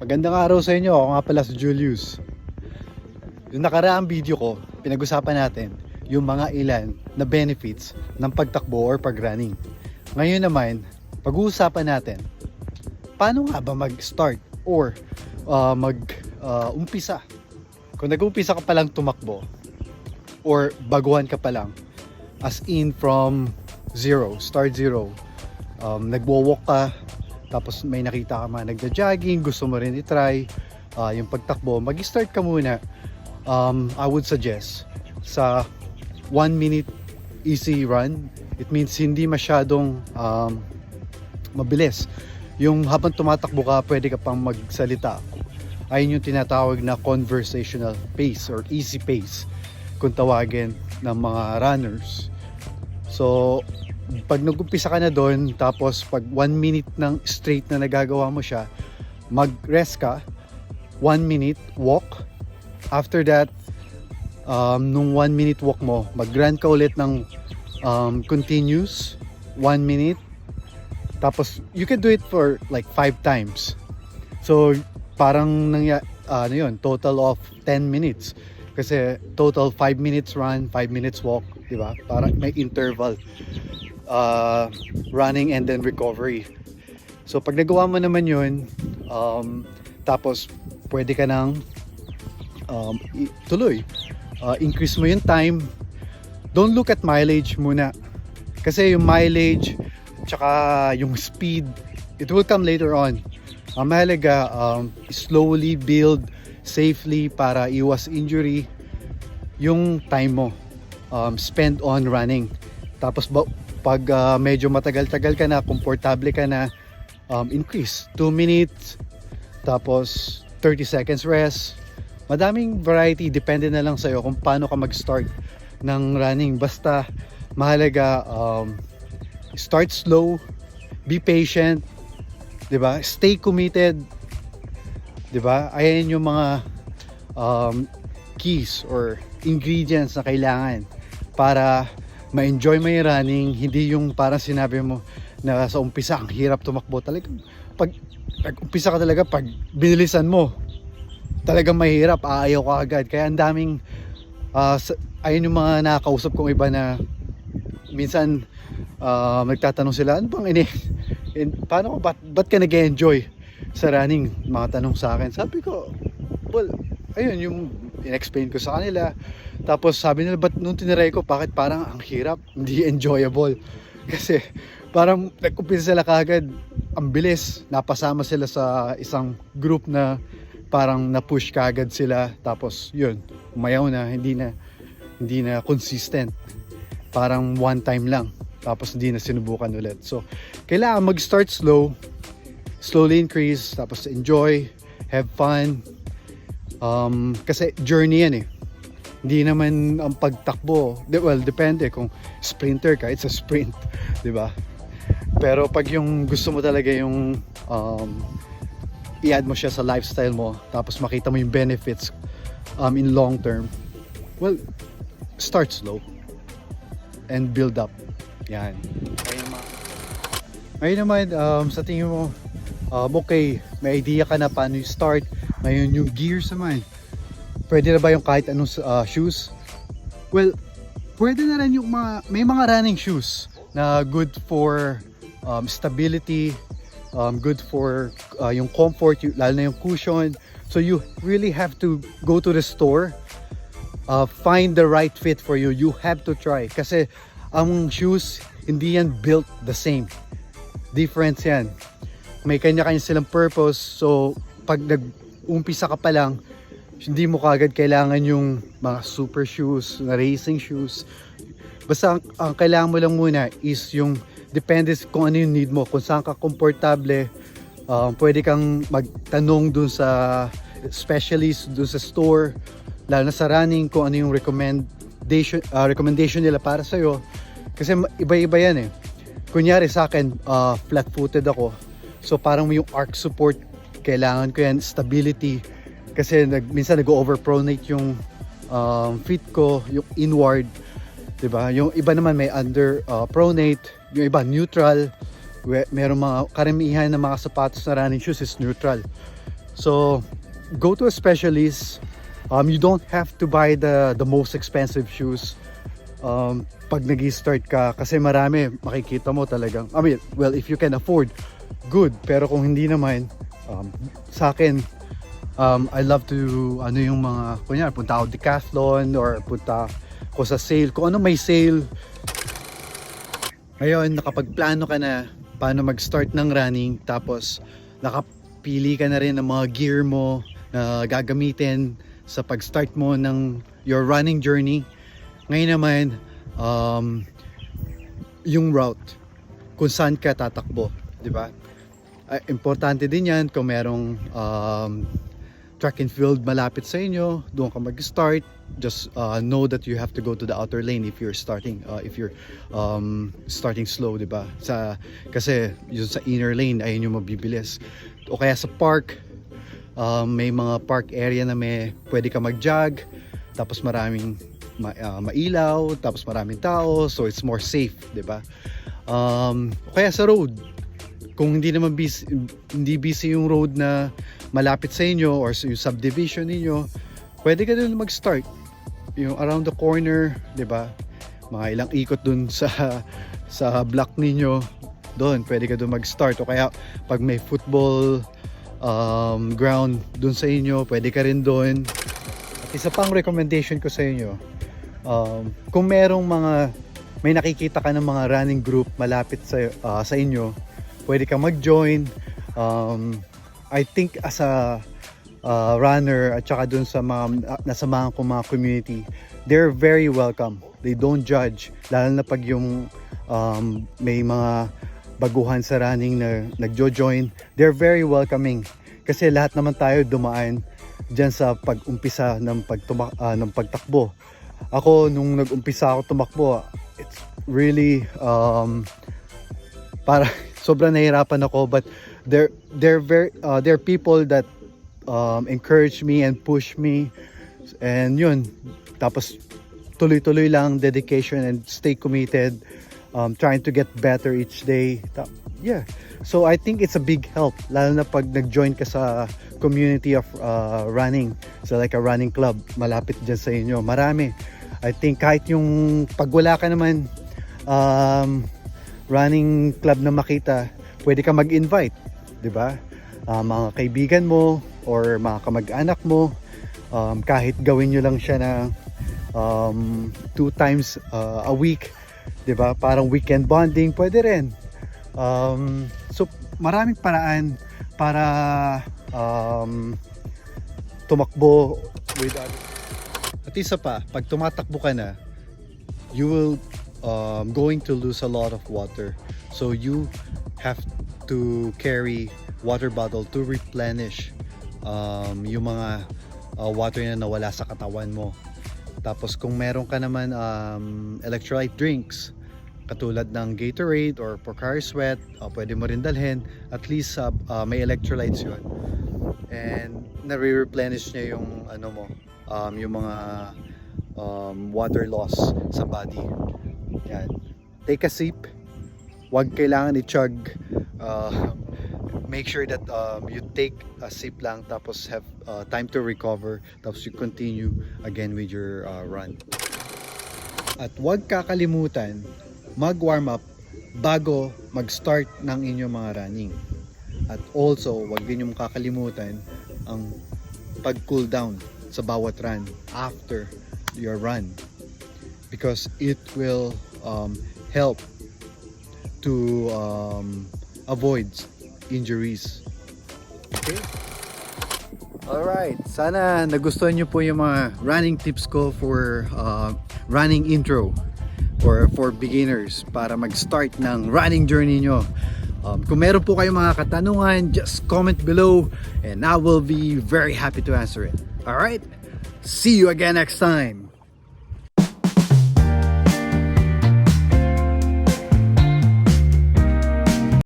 Magandang araw sa inyo. Ako nga pala si Julius. Yung nakaraang video ko, pinag-usapan natin yung mga ilan na benefits ng pagtakbo or pag-running. Ngayon naman, pag-uusapan natin paano nga ba mag-start or mag-umpisa. Kung nag-umpisa ka palang tumakbo or baguhan ka pa lang, as in from zero, start zero, nagwo-walk ka, tapos may nakita ka man nagja-jogging, gusto mo rin i-try yung pagtakbo, mag-start ka muna. I would suggest sa 1 minute easy run. It means hindi masyadong mabilis. Yung habang tumatakbo ka, pwede ka pang magsalita. Ayun yung tinatawag na conversational pace or easy pace kung tawagin ng mga runners. So pag nag-umpisa ka na doon, tapos pag 1 minute ng straight na nagagawa mo siya, mag-rest ka, 1 minute walk. After that, nung 1 minute walk mo, mag-run ka ulit ng continuous 1 minute. Tapos you can do it for like 5 times. So parang total of 10 minutes. Kasi total 5 minutes run, 5 minutes walk, di ba? Para may interval running and then recovery. So pag nagawa mo naman yun, tapos pwede ka nang tuloy. Increase mo yung time. Don't look at mileage muna. Kasi yung mileage tsaka yung speed, it will come later on. Ang mahalaga, slowly build safely para iwas injury yung time mo. Spend on running. Tapos pag medyo matagal-tagal ka na, komportable ka na, increase 2 minutes, tapos 30 seconds rest. Madaming variety, depende na lang sa'yo kung paano ka mag-start ng running. Basta mahalaga, start slow, be patient, 'di ba? Stay committed, 'di ba? Ayan yung mga keys or ingredients na kailangan para ma-enjoy mo yung running. Hindi yung parang sinabi mo na sa umpisa ang hirap tumakbo. Talagang pag umpisa ka talaga, pag binilisan mo, talagang mahirap, aayaw ka agad. Kaya ang daming ayun yung mga nakakausap kong iba na minsan nagtatanong sila, ano bang paano ko, ba't ka nag-enjoy sa running? Mga tanong sa akin. Sabi ko, well, ayun yung in-explain ko sa kanila. Tapos sabi nila, ba't nung tiniray ko, bakit parang ang hirap, hindi enjoyable? Kasi parang nag-umpisa sila kagad, ang bilis, napasama sila sa isang group na parang na-push kagad sila, tapos yun, umayaw na, hindi na consistent, parang one time lang, tapos hindi na sinubukan ulit. So kailangan mag-start slow, slowly increase, tapos enjoy, have fun, kasi journey yan eh. Hindi naman ang pagtakbo, well, depende kung sprinter ka, it's a sprint, di ba? Pero pag yung gusto mo talaga yung i-add mo siya sa lifestyle mo, tapos makita mo yung benefits in long term, well, start slow and build up. Yan. Ngayon naman, sa tingin mo, okay, may idea ka na paano yung start. Ngayon yung gears naman, pwede na ba yung kahit anong shoes? Well, pwede na rin yung may mga running shoes na good for stability, good for yung comfort, lalo na yung cushion. So you really have to go to the store, find the right fit for you. You have to try, kasi ang shoes, hindi yan built the same. Difference yan. May kanya-kanya silang purpose. So pag nag-umpisa ka pa lang, hindi mo kagad kailangan yung mga super shoes, na racing shoes. Basta ang kailangan mo lang muna is yung, depende kung ano yung need mo, kung saan ka komportable. Pwede kang magtanong dun sa specialist, dun sa store, lalo na sa running, kung ano yung recommendation nila para sa'yo. Kasi iba-iba yan eh. Kunyari sa akin, flat-footed ako, so parang yung arc support, kailangan ko yan, stability, kasi minsan nag-overpronate yung feet ko, yung inward, diba? Yung iba naman may underpronate, yung iba neutral. Meron mga karamihan ng mga sapatos na running shoes is neutral. So go to a specialist. You don't have to buy the most expensive shoes pag nag-start ka, kasi marami makikita mo talagang, I mean, well, if you can afford, good. Pero kung hindi naman, sa akin, I love to, ano yung mga, kunyari, punta ako Decathlon or punta ko sa sale. Kung ano may sale. Ngayon, nakapagplano ka na paano mag-start ng running, tapos nakapili ka na rin ng mga gear mo na gagamitin sa pag-start mo ng your running journey. Ngayon naman, yung route, kung saan ka tatakbo, di ba? Importante din yan kung merong track and field malapit sa inyo, doon ka mag-start. Just know that you have to go to the outer lane if you're starting starting slow, di ba? Kasi yun sa inner lane ayun yung mabibilis. O kaya sa park, may mga park area na may pwede ka mag-jog, tapos maraming mailaw, tapos maraming tao, so it's more safe, di ba? Kaya sa road, kung hindi naman busy yung road na malapit sa inyo or yung subdivision ninyo, pwede ka dun mag-start yung around the corner, di ba? Mga ilang ikot dun sa block ninyo, doon pwede ka dun mag-start. O kaya pag may football ground dun sa inyo, pwede ka rin dun. At isa pang recommendation ko sa inyo, kung may nakikita ka ng mga running group malapit sa inyo, pwede ka mag-join. I think as a runner at saka dun sa nasamahan ko mga community, they're very welcome. They don't judge, lalo na pag yung may mga baguhan sa running na nagjo-join. They're very welcoming kasi lahat naman tayo dumaan dyan sa pag-umpisa ng pagtakbo. Ako nung nag-umpisa ako tumakbo, it's really para sobrang nahirapan ako, but they're people that encourage me and push me, and yun, tapos tuloy-tuloy lang, dedication and stay committed, trying to get better each day. Yeah, so I think it's a big help, lalo na pag nag-join ka sa community of running, so like a running club malapit dyan sa inyo. Marami, I think, kahit yung pag wala ka naman running club na makita, pwede ka mag-invite, di ba? Mga kaibigan mo or mga kamag-anak mo, kahit gawin nyo lang siya na 2 times a week, di ba? Parang weekend bonding, pwede rin. So maraming paraan para tumakbo with others. At isa pa, pag tumatakbo ka na, you will going to lose a lot of water, so you have to carry water bottle to replenish yung mga water na nawala sa katawan mo. Tapos kung meron ka naman electrolyte drinks katulad ng Gatorade or Pocari Sweat, pwede mo rin dalhin. At least may electrolytes yun, and nare-replenish niya yung ano mo, yung mga water loss sa body. Yan. Take a sip. Huwag kailangan i-chug. Make sure that you take a sip lang, tapos have time to recover, tapos you continue again with your run. At huwag kakalimutan mag-warm up bago mag-start ng inyong mga running. At also, huwag din yung kakalimutan ang pag-cool down sa bawat run after your run, because it will help to avoid injuries. Okay? Alright, sana nagustuhan nyo po yung mga running tips ko for running intro for beginners para mag-start ng running journey nyo. Kung meron po kayong mga katanungan, just comment below and I will be very happy to answer it. Alright? See you again next time!